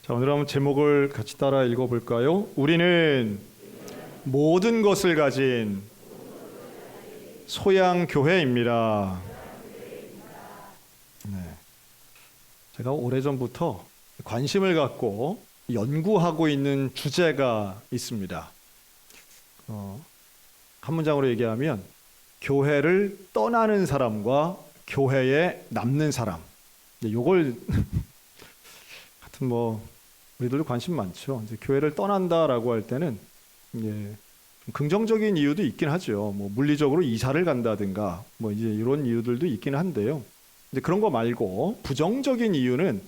자, 오늘 한번 제목을 같이 따라 읽어볼까요? 우리는 모든 것을 가진 소양교회입니다. 네. 제가 오래전부터 관심을 갖고 연구하고 있는 주제가 있습니다. 한 문장으로 얘기하면 교회를 떠나는 사람과 교회에 남는 사람. 요걸 하여튼 우리들도 관심 많죠. 이제 교회를 떠난다라고 할 때는 긍정적인 이유도 있긴 하죠. 물리적으로 이사를 간다든가 이제 이런 이유들도 있긴 한데요. 이제 그런 거 말고 부정적인 이유는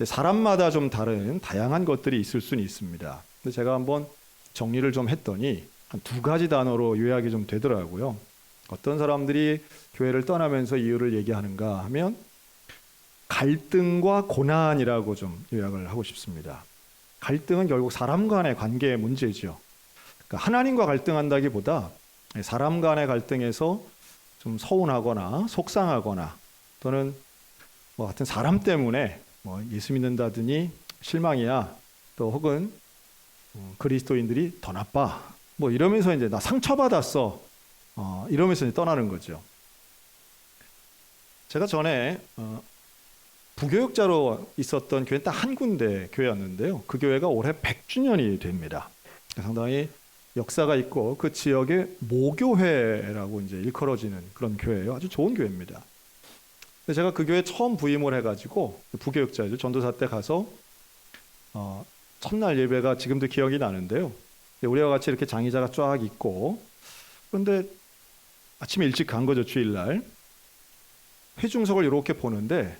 사람마다 좀 다른 다양한 것들이 있을 수는 있습니다. 근데 제가 한번 정리를 좀 했더니 한 두 가지 단어로 요약이 좀 되더라고요. 어떤 사람들이 교회를 떠나면서 이유를 얘기하는가 하면 갈등과 고난이라고 좀 요약을 하고 싶습니다. 갈등은 결국 사람 간의 관계의 문제죠. 그러니까 하나님과 갈등한다기보다 사람 간의 갈등에서 좀 서운하거나 속상하거나 또는 같은 사람 때문에 예수 믿는다더니 실망이야. 또 혹은 그리스도인들이 더 나빠. 이러면서 이제 나 상처받았어. 이러면서 이제 떠나는 거죠. 제가 전에 부교육자로 있었던 교회는 딱 한 군데 교회였는데요. 그 교회가 올해 100주년이 됩니다. 상당히 역사가 있고 그 지역의 모교회라고 이제 일컬어지는 그런 교회예요. 아주 좋은 교회입니다. 근데 제가 그 교회에 처음 부임을 해가지고 부교육자죠. 전도사 때 가서 첫날 예배가 지금도 기억이 나는데요. 우리와 같이 이렇게 장의자가 쫙 있고 그런데 아침에 일찍 간 거죠. 주일날 회중석을 이렇게 보는데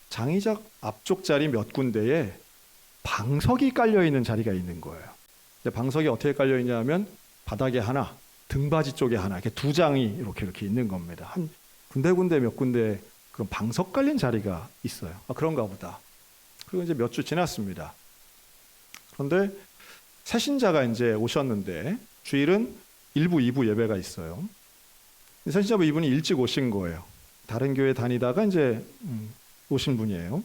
장의자 앞쪽 자리 몇 군데에 방석이 깔려 있는 자리가 있는 거예요. 방석이 어떻게 깔려 있냐면 바닥에 하나, 등받이 쪽에 하나, 이렇게 두 장이 이렇게 있는 겁니다. 한 군데군데 몇 군데 그런 방석 깔린 자리가 있어요. 그런가 보다. 그리고 이제 몇 주 지났습니다. 그런데 새신자가 이제 오셨는데 주일은 1부, 2부 예배가 있어요. 새신자 이분이 일찍 오신 거예요. 다른 교회 다니다가 이제 오신 분이에요.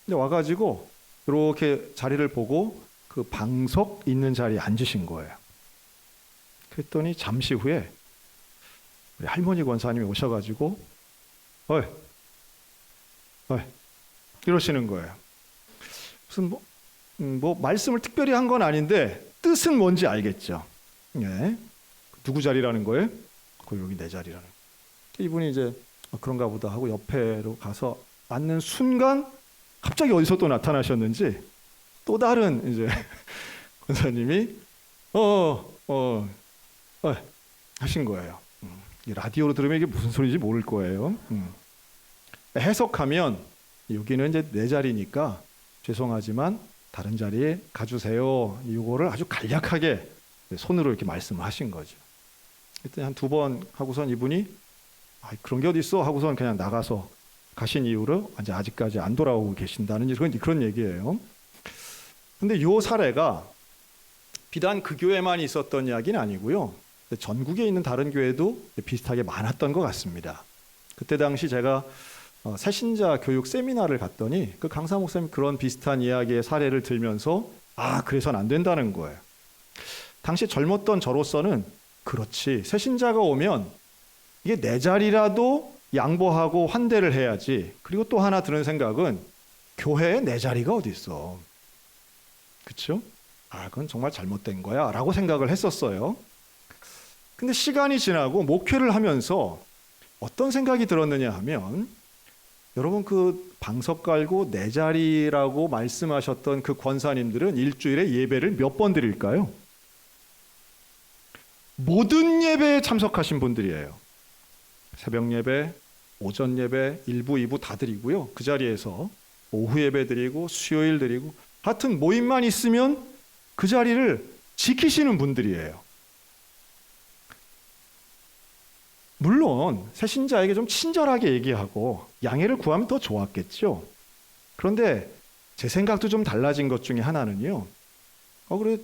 근데 와가지고 이렇게 자리를 보고 그 방석 있는 자리에 앉으신 거예요. 그랬더니 잠시 후에 우리 할머니 권사님이 오셔가지고 어이 이러시는 거예요. 무슨 말씀을 특별히 한 건 아닌데 뜻은 뭔지 알겠죠. 예. 누구 자리라는 거예요? 여기 내 자리라는 거예요. 이분이 이제 그런가 보다 하고 옆에로 가서 앉는 순간 갑자기 어디서 또 나타나셨는지 또 다른 이제 권사님이 하신 거예요. 라디오로 들으면 이게 무슨 소리인지 모를 거예요. 해석하면 여기는 이제 내 자리니까 죄송하지만 다른 자리에 가주세요. 이거를 아주 간략하게 손으로 이렇게 말씀하신 거죠. 그때 한 두 번 하고선 이분이 그런 게 어디 있어 하고선 그냥 나가서 가신 이후로 아직까지 안 돌아오고 계신다는 그런 얘기예요. 근데 이 사례가 비단 그 교회만 있었던 이야기는 아니고요. 전국에 있는 다른 교회도 비슷하게 많았던 것 같습니다. 그때 당시 제가 새신자 교육 세미나를 갔더니 그 강사 목사님 그런 비슷한 이야기의 사례를 들면서 그래서는 안 된다는 거예요. 당시 젊었던 저로서는 그렇지, 새신자가 오면 이게 내 자리라도 양보하고 환대를 해야지. 그리고 또 하나 드는 생각은 교회에 내 자리가 어디 있어. 그렇죠? 그건 정말 잘못된 거야 라고 생각을 했었어요. 근데 시간이 지나고 목회를 하면서 어떤 생각이 들었느냐 하면 여러분 그 방석 깔고 내 자리라고 말씀하셨던 그 권사님들은 일주일에 예배를 몇 번 드릴까요? 모든 예배에 참석하신 분들이에요. 새벽 예배, 오전 예배, 1부, 2부 다 드리고요. 그 자리에서 오후 예배 드리고 수요일 드리고 하여튼 모임만 있으면 그 자리를 지키시는 분들이에요. 물론 새신자에게 좀 친절하게 얘기하고 양해를 구하면 더 좋았겠죠. 그런데 제 생각도 좀 달라진 것 중에 하나는요. 그래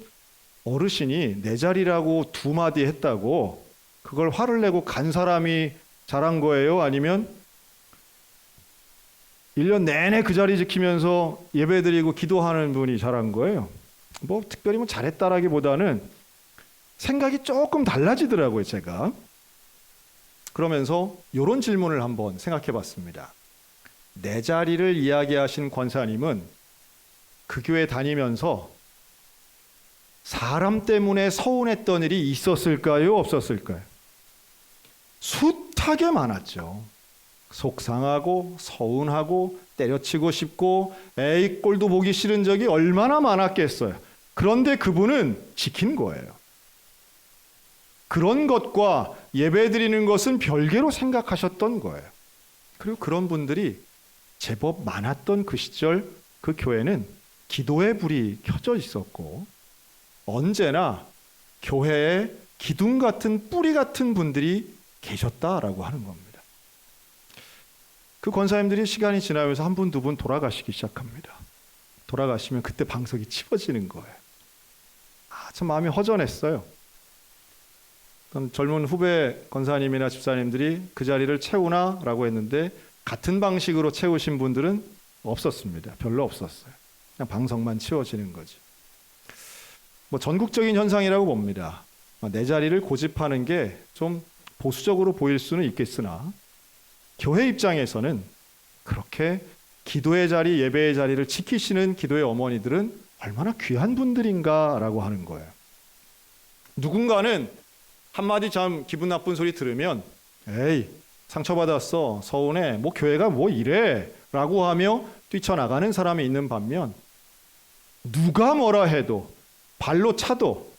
어르신이 내 자리라고 두 마디 했다고 그걸 화를 내고 간 사람이 잘한 거예요? 아니면 1년 내내 그 자리 지키면서 예배드리고 기도하는 분이 잘한 거예요. 뭐 특별히 뭐 잘했다라기보다는 생각이 조금 달라지더라고요, 제가. 그러면서 이런 질문을 한번 생각해 봤습니다. 내 자리를 이야기하신 권사님은 그 교회 다니면서 사람 때문에 서운했던 일이 있었을까요? 없었을까요? 숱하게 많았죠. 속상하고 서운하고 때려치고 싶고 에이 꼴도 보기 싫은 적이 얼마나 많았겠어요. 그런데 그분은 지킨 거예요. 그런 것과 예배드리는 것은 별개로 생각하셨던 거예요. 그리고 그런 분들이 제법 많았던 그 시절 그 교회는 기도의 불이 켜져 있었고 언제나 교회에 기둥 같은 뿌리 같은 분들이 계셨다라고 하는 겁니다. 그 권사님들이 시간이 지나면서 한 분, 두 분 돌아가시기 시작합니다. 돌아가시면 그때 방석이 치워지는 거예요. 참 마음이 허전했어요. 젊은 후배 권사님이나 집사님들이 그 자리를 채우나라고 했는데 같은 방식으로 채우신 분들은 없었습니다. 별로 없었어요. 그냥 방석만 치워지는 거죠. 뭐 전국적인 현상이라고 봅니다. 내 자리를 고집하는 게 좀 보수적으로 보일 수는 있겠으나 교회 입장에서는 그렇게 기도의 자리, 예배의 자리를 지키시는 기도의 어머니들은 얼마나 귀한 분들인가라고 하는 거예요. 누군가는 한마디 참 기분 나쁜 소리 들으면 에이 상처받았어 서운해 뭐 교회가 뭐 이래 라고 하며 뛰쳐나가는 사람이 있는 반면 누가 뭐라 해도 발로 차도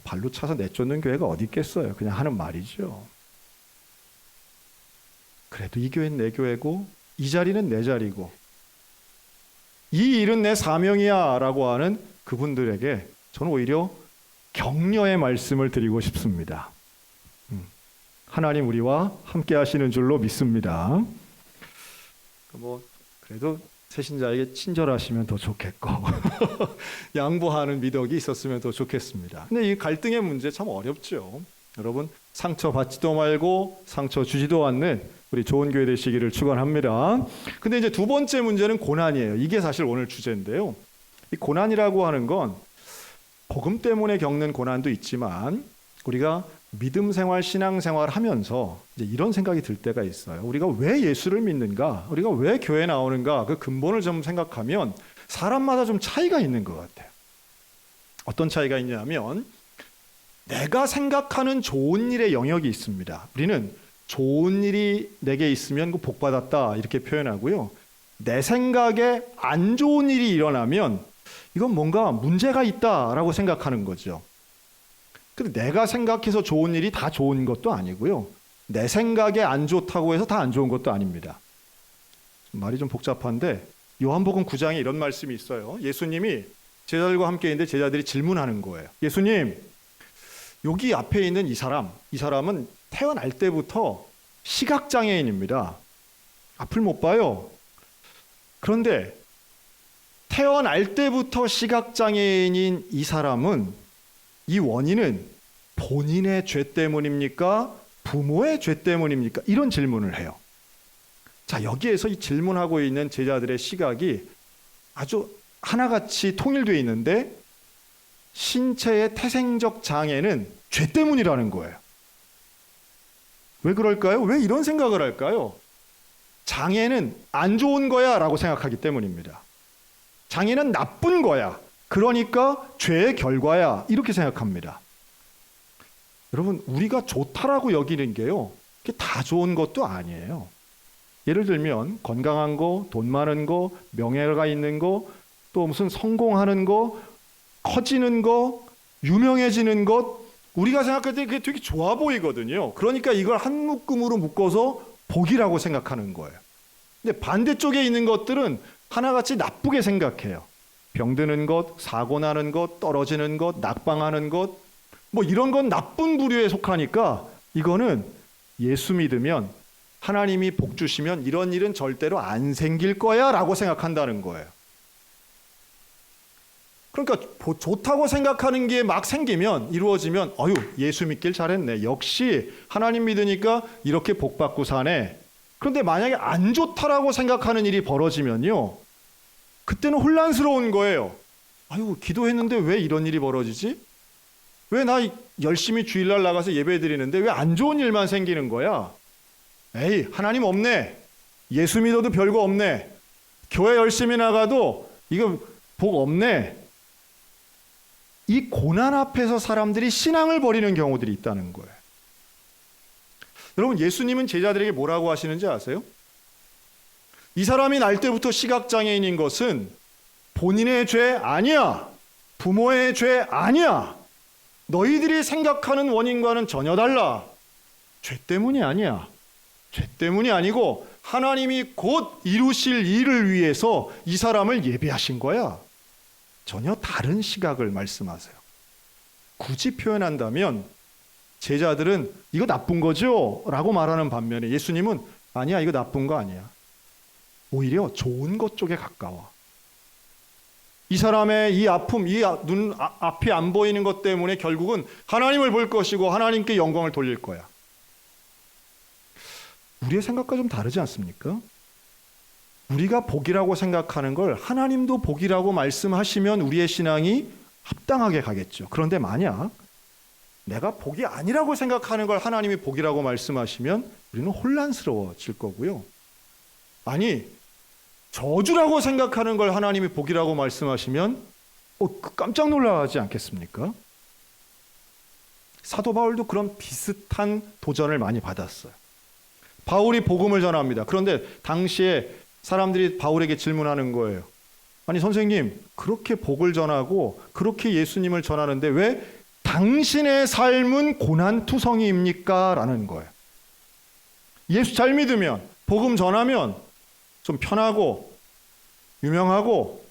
발로 차서 내쫓는 교회가 어디 있겠어요. 그냥 하는 말이죠. 그래도 이 교회는 내 교회고 이 자리는 내 자리고 이 일은 내 사명이야 라고 하는 그분들에게 저는 오히려 격려의 말씀을 드리고 싶습니다. 하나님 우리와 함께 하시는 줄로 믿습니다. 뭐 그래도 새신자에게 친절하시면 더 좋겠고 양보하는 미덕이 있었으면 더 좋겠습니다. 근데 이 갈등의 문제 참 어렵죠. 여러분 상처 받지도 말고 상처 주지도 않는 우리 좋은 교회 되시기를 축원합니다. 근데 이제 두 번째 문제는 고난이에요. 이게 사실 오늘 주제인데요. 이 고난이라고 하는 건 복음 때문에 겪는 고난도 있지만 우리가 믿음 생활, 신앙 생활 하면서 이제 이런 생각이 들 때가 있어요. 우리가 왜 예수를 믿는가? 우리가 왜 교회에 나오는가? 그 근본을 좀 생각하면 사람마다 좀 차이가 있는 것 같아요. 어떤 차이가 있냐면 내가 생각하는 좋은 일의 영역이 있습니다. 우리는 좋은 일이 내게 있으면 그 복 받았다 이렇게 표현하고요. 내 생각에 안 좋은 일이 일어나면 이건 뭔가 문제가 있다라고 생각하는 거죠. 근데 내가 생각해서 좋은 일이 다 좋은 것도 아니고요. 내 생각에 안 좋다고 해서 다 안 좋은 것도 아닙니다. 말이 좀 복잡한데 요한복음 9장에 이런 말씀이 있어요. 예수님이 제자들과 함께 있는데 제자들이 질문하는 거예요. 예수님, 여기 앞에 있는 이 사람은 태어날 때부터 시각장애인입니다. 앞을 못 봐요. 그런데 태어날 때부터 시각장애인인 이 사람은 이 원인은 본인의 죄 때문입니까? 부모의 죄 때문입니까? 이런 질문을 해요. 자, 여기에서 이 질문하고 있는 제자들의 시각이 아주 하나같이 통일되어 있는데 신체의 태생적 장애는 죄 때문이라는 거예요. 왜 그럴까요? 왜 이런 생각을 할까요? 장애는 안 좋은 거야 라고 생각하기 때문입니다. 장애는 나쁜 거야. 그러니까 죄의 결과야. 이렇게 생각합니다. 여러분, 우리가 좋다라고 여기는 게요. 그게 다 좋은 것도 아니에요. 예를 들면 건강한 거, 돈 많은 거, 명예가 있는 거, 또 무슨 성공하는 거, 커지는 거, 유명해지는 것, 우리가 생각할 때 그게 되게 좋아 보이거든요. 그러니까 이걸 한 묶음으로 묶어서 복이라고 생각하는 거예요. 근데 반대쪽에 있는 것들은 하나같이 나쁘게 생각해요. 병드는 것, 사고 나는 것, 떨어지는 것, 낙방하는 것, 뭐 이런 건 나쁜 부류에 속하니까 이거는 예수 믿으면 하나님이 복 주시면 이런 일은 절대로 안 생길 거야 라고 생각한다는 거예요. 그러니까 좋다고 생각하는 게 막 생기면 이루어지면 예수 믿길 잘했네. 역시 하나님 믿으니까 이렇게 복 받고 사네. 그런데 만약에 안 좋다라고 생각하는 일이 벌어지면요, 그때는 혼란스러운 거예요. 아유, 기도했는데 왜 이런 일이 벌어지지? 왜 나 열심히 주일날 나가서 예배 드리는데 왜 안 좋은 일만 생기는 거야? 에이, 하나님 없네. 예수 믿어도 별거 없네. 교회 열심히 나가도 이거 복 없네. 이 고난 앞에서 사람들이 신앙을 버리는 경우들이 있다는 거예요. 여러분, 예수님은 제자들에게 뭐라고 하시는지 아세요? 이 사람이 날 때부터 시각장애인인 것은 본인의 죄 아니야. 부모의 죄 아니야. 너희들이 생각하는 원인과는 전혀 달라. 죄 때문이 아니야. 죄 때문이 아니고 하나님이 곧 이루실 일을 위해서 이 사람을 예비하신 거야. 전혀 다른 시각을 말씀하세요. 굳이 표현한다면 제자들은 이거 나쁜 거죠? 라고 말하는 반면에 예수님은 아니야, 이거 나쁜 거 아니야. 오히려 좋은 것 쪽에 가까워. 이 사람의 이 아픔, 이 눈 앞이 안 보이는 것 때문에 결국은 하나님을 볼 것이고 하나님께 영광을 돌릴 거야. 우리의 생각과 좀 다르지 않습니까? 우리가 복이라고 생각하는 걸 하나님도 복이라고 말씀하시면 우리의 신앙이 합당하게 가겠죠. 그런데 만약 내가 복이 아니라고 생각하는 걸 하나님이 복이라고 말씀하시면 우리는 혼란스러워질 거고요. 아니, 저주라고 생각하는 걸 하나님이 복이라고 말씀하시면 깜짝 놀라지 않겠습니까? 사도 바울도 그런 비슷한 도전을 많이 받았어요. 바울이 복음을 전합니다. 그런데 당시에 사람들이 바울에게 질문하는 거예요. 아니 선생님, 그렇게 복을 전하고 그렇게 예수님을 전하는데 왜 당신의 삶은 고난투성이입니까? 라는 거예요. 예수 잘 믿으면, 복음 전하면 좀 편하고 유명하고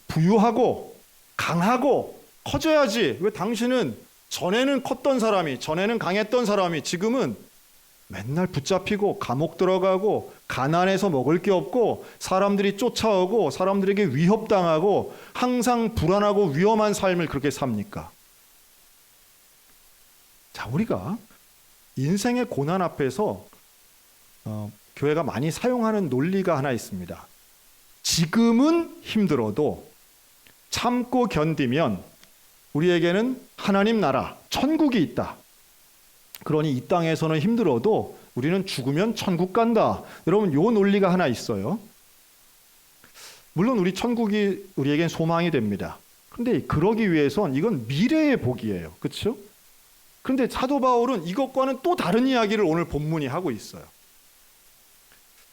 부유하고 강하고 커져야지. 왜 당신은 전에는 컸던 사람이, 전에는 강했던 사람이 지금은 맨날 붙잡히고 감옥 들어가고 가난해서 먹을 게 없고 사람들이 쫓아오고 사람들에게 위협당하고 항상 불안하고 위험한 삶을 그렇게 삽니까? 자, 우리가 인생의 고난 앞에서 교회가 많이 사용하는 논리가 하나 있습니다. 지금은 힘들어도 참고 견디면 우리에게는 하나님 나라, 천국이 있다. 그러니 이 땅에서는 힘들어도 우리는 죽으면 천국 간다. 여러분, 요 논리가 하나 있어요. 물론 우리 천국이 우리에겐 소망이 됩니다. 그런데 그러기 위해선 이건 미래의 복이에요. 그렇죠? 그런데 사도 바울은 이것과는 또 다른 이야기를 오늘 본문이 하고 있어요.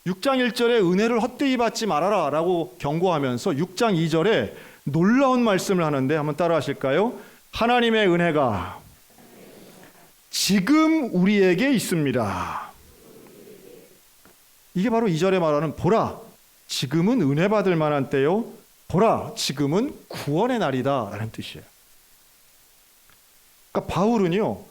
6장 1절에 은혜를 헛되이 받지 말아라 라고 경고하면서 6장 2절에 놀라운 말씀을 하는데 한번 따라 하실까요? 하나님의 은혜가 지금 우리에게 있습니다. 이게 바로 2절에 말하는 보라, 지금은 은혜 받을 만한 때요. 보라, 지금은 구원의 날이다 라는 뜻이에요. 그러니까 바울은요,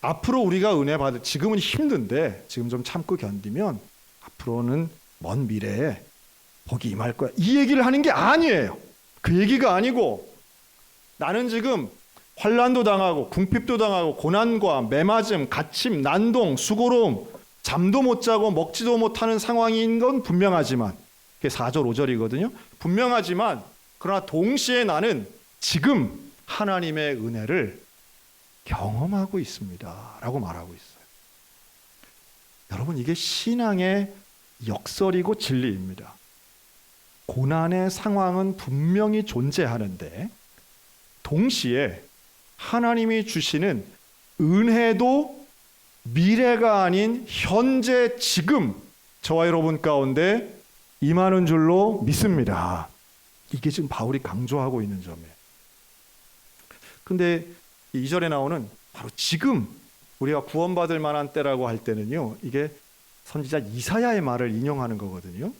앞으로 우리가 은혜 받을, 지금은 힘든데 지금 좀 참고 견디면 앞으로는 먼 미래에 복이 임할 거야. 이 얘기를 하는 게 아니에요. 그 얘기가 아니고 나는 지금 환난도 당하고 궁핍도 당하고 고난과 매맞음, 갇힘, 난동, 수고로움, 잠도 못 자고 먹지도 못하는 상황인 건 분명하지만, 그게 4절 5절이거든요. 분명하지만 그러나 동시에 나는 지금 하나님의 은혜를 경험하고 있습니다 라고 말하고 있어요. 여러분, 이게 신앙의 역설이고 진리입니다. 고난의 상황은 분명히 존재하는데 동시에 하나님이 주시는 은혜도 미래가 아닌 현재 지금 저와 여러분 가운데 임하는 줄로 믿습니다. 이게 지금 바울이 강조하고 있는 점이에요. 그런데 2절에 나오는 바로 지금 우리가 구원받을 만한 때라고 할 때는요, 이게 선지자 이사야의 말을 인용하는 거거든요.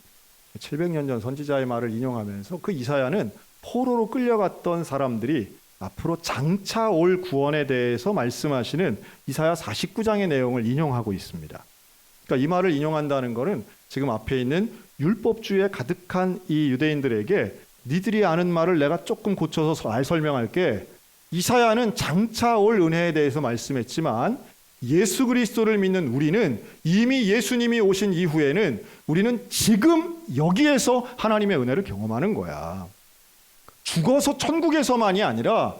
700년 전 선지자의 말을 인용하면서 그 이사야는 포로로 끌려갔던 사람들이 앞으로 장차 올 구원에 대해서 말씀하시는 이사야 49장의 내용을 인용하고 있습니다. 그러니까 이 말을 인용한다는 것은 지금 앞에 있는 율법주의에 가득한 이 유대인들에게 니들이 아는 말을 내가 조금 고쳐서 잘 설명할게. 이사야는 장차 올 은혜에 대해서 말씀했지만 예수 그리스도를 믿는 우리는 이미 예수님이 오신 이후에는 우리는 지금 여기에서 하나님의 은혜를 경험하는 거야. 죽어서 천국에서만이 아니라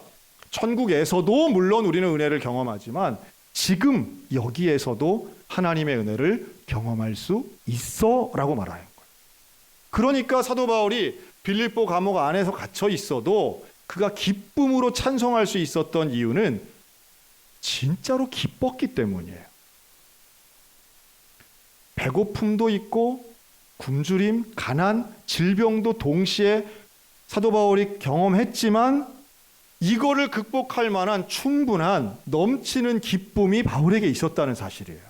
천국에서도 물론 우리는 은혜를 경험하지만 지금 여기에서도 하나님의 은혜를 경험할 수 있어 라고 말하는 거예요. 그러니까 사도 바울이 빌립보 감옥 안에서 갇혀 있어도 그가 기쁨으로 찬송할 수 있었던 이유는 진짜로 기뻤기 때문이에요. 배고픔도 있고 굶주림, 가난, 질병도 동시에 사도 바울이 경험했지만 이거를 극복할 만한 충분한 넘치는 기쁨이 바울에게 있었다는 사실이에요.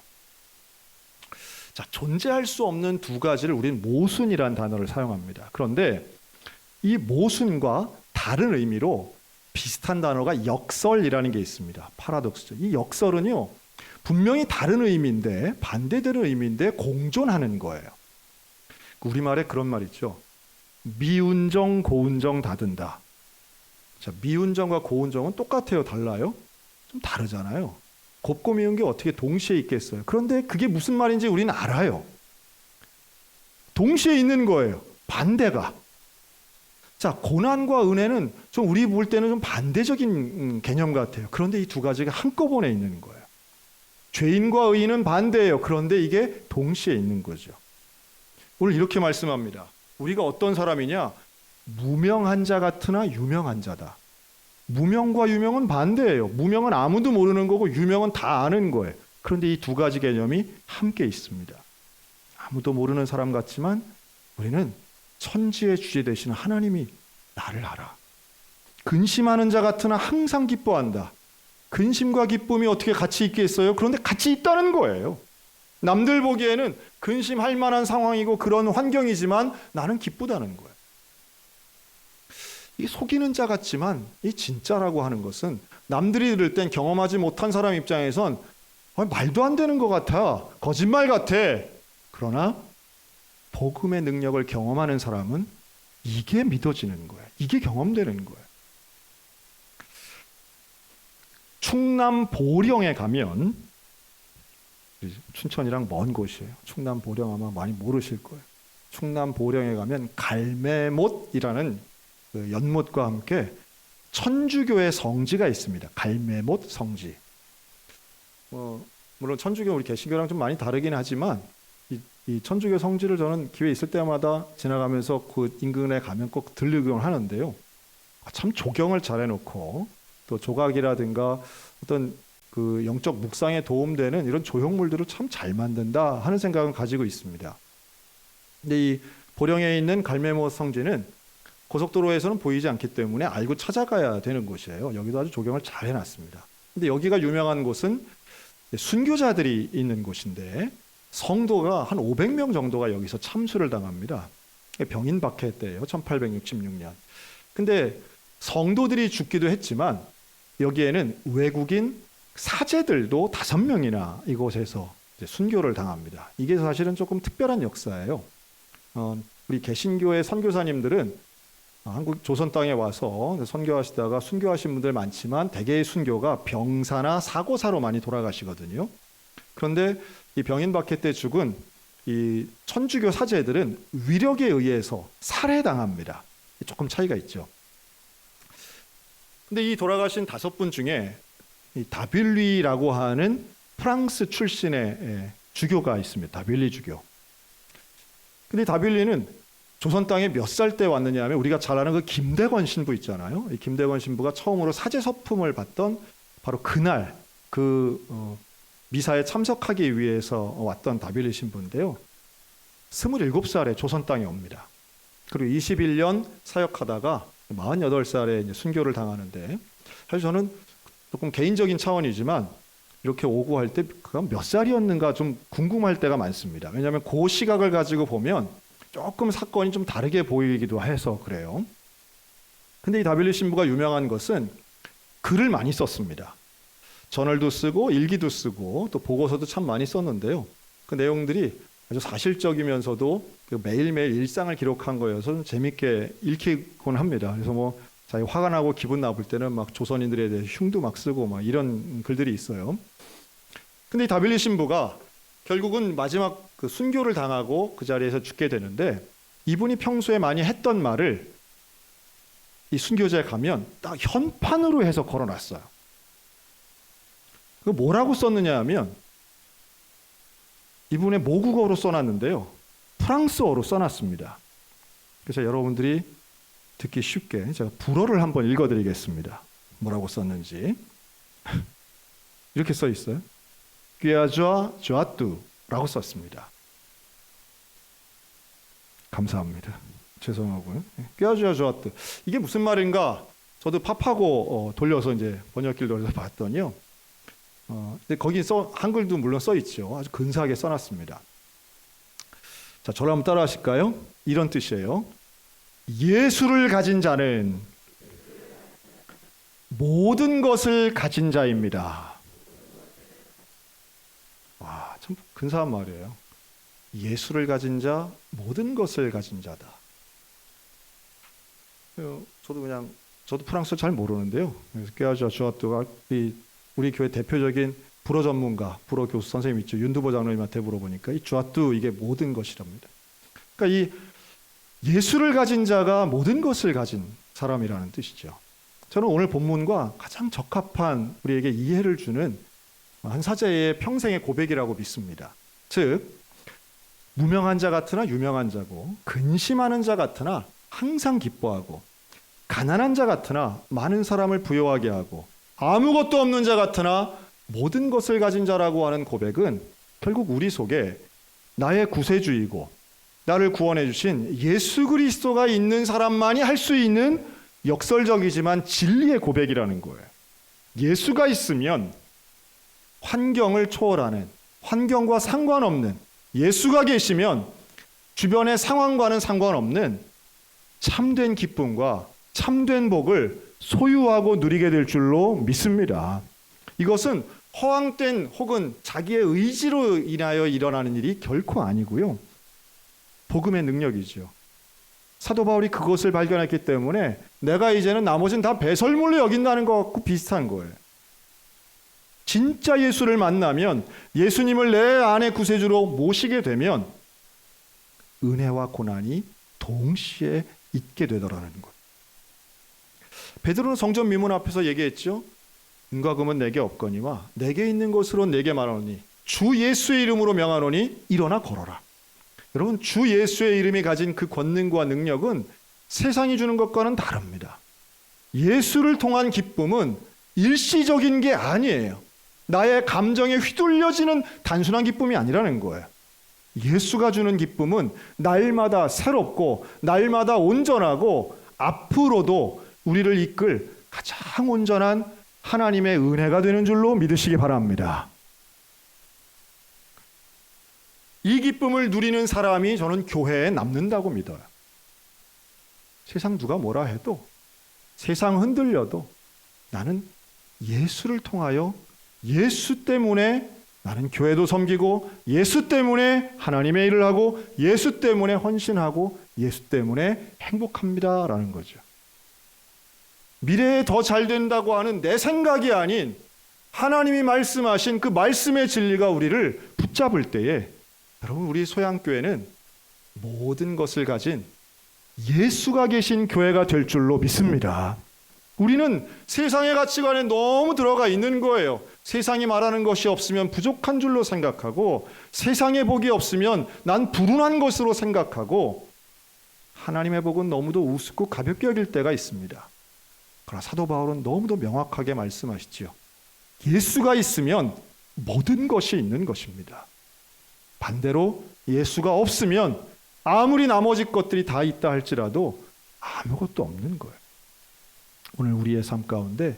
자, 존재할 수 없는 두 가지를 우리는 모순이라는 단어를 사용합니다. 그런데 이 모순과 다른 의미로 비슷한 단어가 역설이라는 게 있습니다. 파라독스죠. 이 역설은요, 분명히 다른 의미인데, 반대되는 의미인데 공존하는 거예요. 우리말에 그런 말 있죠. 미운정, 고운정 다든다. 자, 미운정과 고운정은 똑같아요, 달라요? 좀 다르잖아요. 곱고 미운 게 어떻게 동시에 있겠어요? 그런데 그게 무슨 말인지 우리는 알아요. 동시에 있는 거예요. 반대가. 자, 고난과 은혜는 좀 우리 볼 때는 좀 반대적인 개념 같아요. 그런데 이 두 가지가 한꺼번에 있는 거예요. 죄인과 의인은 반대예요. 그런데 이게 동시에 있는 거죠. 오늘 이렇게 말씀합니다. 우리가 어떤 사람이냐? 무명한 자 같으나 유명한 자다. 무명과 유명은 반대예요. 무명은 아무도 모르는 거고 유명은 다 아는 거예요. 그런데 이 두 가지 개념이 함께 있습니다. 아무도 모르는 사람 같지만 우리는 천지의 주제 되시는 하나님이 나를 알아. 근심하는 자 같으나 항상 기뻐한다. 근심과 기쁨이 어떻게 같이 있겠어요? 그런데 같이 있다는 거예요. 남들 보기에는 근심할 만한 상황이고 그런 환경이지만 나는 기쁘다는 거예요. 이 속이는 자 같지만 이 진짜라고 하는 것은 남들이 들을 땐 경험하지 못한 사람 입장에선 말도 안 되는 것 같아. 거짓말 같아. 그러나 복음의 능력을 경험하는 사람은 이게 믿어지는 거예요. 이게 경험되는 거예요. 충남 보령에 가면, 춘천이랑 먼 곳이에요. 충남 보령 아마 많이 모르실 거예요. 충남 보령에 가면 갈매못이라는 그 연못과 함께 천주교의 성지가 있습니다. 갈매못 성지. 물론 천주교 우리 개신교랑 좀 많이 다르긴 하지만 이 천주교 성지를 저는 기회 있을 때마다 지나가면서 그 인근에 가면 꼭 들르곤 하는데요. 참 조경을 잘 해놓고 또 조각이라든가 어떤 그 영적 묵상에 도움되는 이런 조형물들을 참 잘 만든다 하는 생각은 가지고 있습니다. 근데 이 보령에 있는 갈매못 성지는 고속도로에서는 보이지 않기 때문에 알고 찾아가야 되는 곳이에요. 여기도 아주 조경을 잘 해놨습니다. 근데 여기가 유명한 곳은 순교자들이 있는 곳인데 성도가 한 500명 정도가 여기서 참수를 당합니다. 병인 박해 때예요. 1866년. 근데 성도들이 죽기도 했지만 여기에는 외국인 사제들도 5명이나 이곳에서 순교를 당합니다. 이게 사실은 조금 특별한 역사예요. 우리 개신교의 선교사님들은 한국 조선 땅에 와서 선교하시다가 순교하신 분들 많지만 대개의 순교가 병사나 사고사로 많이 돌아가시거든요. 그런데 이 병인 박해 때 죽은 이 천주교 사제들은 위력에 의해서 살해당합니다. 조금 차이가 있죠. 근데 이 돌아가신 5분 중에 이 다빌리라고 하는 프랑스 출신의 주교가 있습니다. 다빌리 주교. 근데 다빌리는 조선 땅에 몇 살 때 왔느냐 하면 우리가 잘 아는 그 김대건 신부 있잖아요. 이 김대건 신부가 처음으로 사제 서품을 받던 바로 그날 미사에 참석하기 위해서 왔던 다빌리 신부인데요. 27살에 조선 땅에 옵니다. 그리고 21년 사역하다가 48살에 이제 순교를 당하는데 사실 저는 조금 개인적인 차원이지만 이렇게 오고 할 때 그가 몇 살이었는가 좀 궁금할 때가 많습니다. 왜냐하면 그 시각을 가지고 보면 조금 사건이 좀 다르게 보이기도 해서 그래요. 근데 이 다빌리 신부가 유명한 것은 글을 많이 썼습니다. 저널도 쓰고 일기도 쓰고 또 보고서도 참 많이 썼는데요. 그 내용들이 아주 사실적이면서도 매일매일 일상을 기록한 거여서 좀 재밌게 읽히곤 합니다. 그래서 뭐 자기 화가 나고 기분 나쁠 때는 막 조선인들에 대해 흉도 막 쓰고 막 이런 글들이 있어요. 근데 이 다빌리 신부가 결국은 마지막 그 순교를 당하고 그 자리에서 죽게 되는데, 이분이 평소에 많이 했던 말을 이 순교자에 가면 딱 현판으로 해서 걸어놨어요. 그 뭐라고 썼느냐 하면 이분의 모국어로 써놨는데요, 프랑스어로 써놨습니다. 그래서 여러분들이 듣기 쉽게 제가 불어를 한번 읽어드리겠습니다. 뭐라고 썼는지. 이렇게 써 있어요. 꾀아주아 조아뚜라고 썼습니다. 감사합니다. 죄송하고요. 꾀아주아 조아뚜. 이게 무슨 말인가? 저도 팝하고 돌려서 이제 번역기를 돌려서 봤더니요. 근데 거기 한글도 물론 써 있죠. 아주 근사하게 써놨습니다. 자, 저를 한번 따라하실까요? 이런 뜻이에요. 예수를 가진 자는 모든 것을 가진 자입니다. 와, 참 근사한 말이에요. 예수를 가진 자, 모든 것을 가진 자다. 저도 프랑스어 잘 모르는데요. 그래서 꾀아주아 조아뚜가 우리 교회 대표적인 불어 전문가, 불어 교수 선생님 있죠. 윤두보 장로님한테 물어보니까 이 조아뚜 이게 모든 것이랍니다. 그러니까 이 예수를 가진 자가 모든 것을 가진 사람이라는 뜻이죠. 저는 오늘 본문과 가장 적합한 우리에게 이해를 주는 한 사제의 평생의 고백이라고 믿습니다. 즉, 무명한 자 같으나 유명한 자고, 근심하는 자 같으나 항상 기뻐하고, 가난한 자 같으나 많은 사람을 부요하게 하고, 아무것도 없는 자 같으나 모든 것을 가진 자라고 하는 고백은 결국 우리 속에 나의 구세주이고 나를 구원해 주신 예수 그리스도가 있는 사람만이 할 수 있는 역설적이지만 진리의 고백이라는 거예요. 예수가 있으면 환경을 초월하는, 환경과 상관없는, 예수가 계시면 주변의 상황과는 상관없는 참된 기쁨과 참된 복을 소유하고 누리게 될 줄로 믿습니다. 이것은 허황된 혹은 자기의 의지로 인하여 일어나는 일이 결코 아니고요, 복음의 능력이죠. 사도 바울이 그것을 발견했기 때문에 내가 이제는 나머지는 다 배설물로 여긴다는 것과 비슷한 거예요. 진짜 예수를 만나면, 예수님을 내 안의 구세주로 모시게 되면 은혜와 고난이 동시에 있게 되더라는 것. 베드로는 성전 미문 앞에서 얘기했죠. 은과 금은 내게 없거니와 내게 있는 것으로 내게 말하노니 주 예수의 이름으로 명하노니 일어나 걸어라. 여러분, 주 예수의 이름이 가진 그 권능과 능력은 세상이 주는 것과는 다릅니다. 예수를 통한 기쁨은 일시적인 게 아니에요. 나의 감정에 휘둘려지는 단순한 기쁨이 아니라는 거예요. 예수가 주는 기쁨은 날마다 새롭고 날마다 온전하고 앞으로도 우리를 이끌 가장 온전한 하나님의 은혜가 되는 줄로 믿으시기 바랍니다. 이 기쁨을 누리는 사람이 저는 교회에 남는다고 믿어요. 세상 누가 뭐라 해도, 세상 흔들려도 나는 예수를 통하여, 예수 때문에 나는 교회도 섬기고, 예수 때문에 하나님의 일을 하고, 예수 때문에 헌신하고, 예수 때문에 행복합니다라는 거죠. 미래에 더 잘 된다고 하는 내 생각이 아닌 하나님이 말씀하신 그 말씀의 진리가 우리를 붙잡을 때에, 여러분, 우리 소양교회는 모든 것을 가진 예수가 계신 교회가 될 줄로 믿습니다. 우리는 세상의 가치관에 너무 들어가 있는 거예요. 세상이 말하는 것이 없으면 부족한 줄로 생각하고, 세상의 복이 없으면 난 불운한 것으로 생각하고, 하나님의 복은 너무도 우습고 가볍게 여길 때가 있습니다. 그러나 사도 바울은 너무도 명확하게 말씀하시지요. 예수가 있으면 모든 것이 있는 것입니다. 반대로 예수가 없으면 아무리 나머지 것들이 다 있다 할지라도 아무것도 없는 거예요. 오늘 우리의 삶 가운데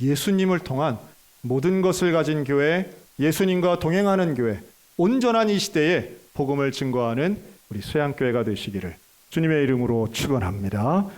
예수님을 통한 모든 것을 가진 교회, 예수님과 동행하는 교회, 온전한 이 시대에 복음을 증거하는 우리 소양교회가 되시기를 주님의 이름으로 축원합니다.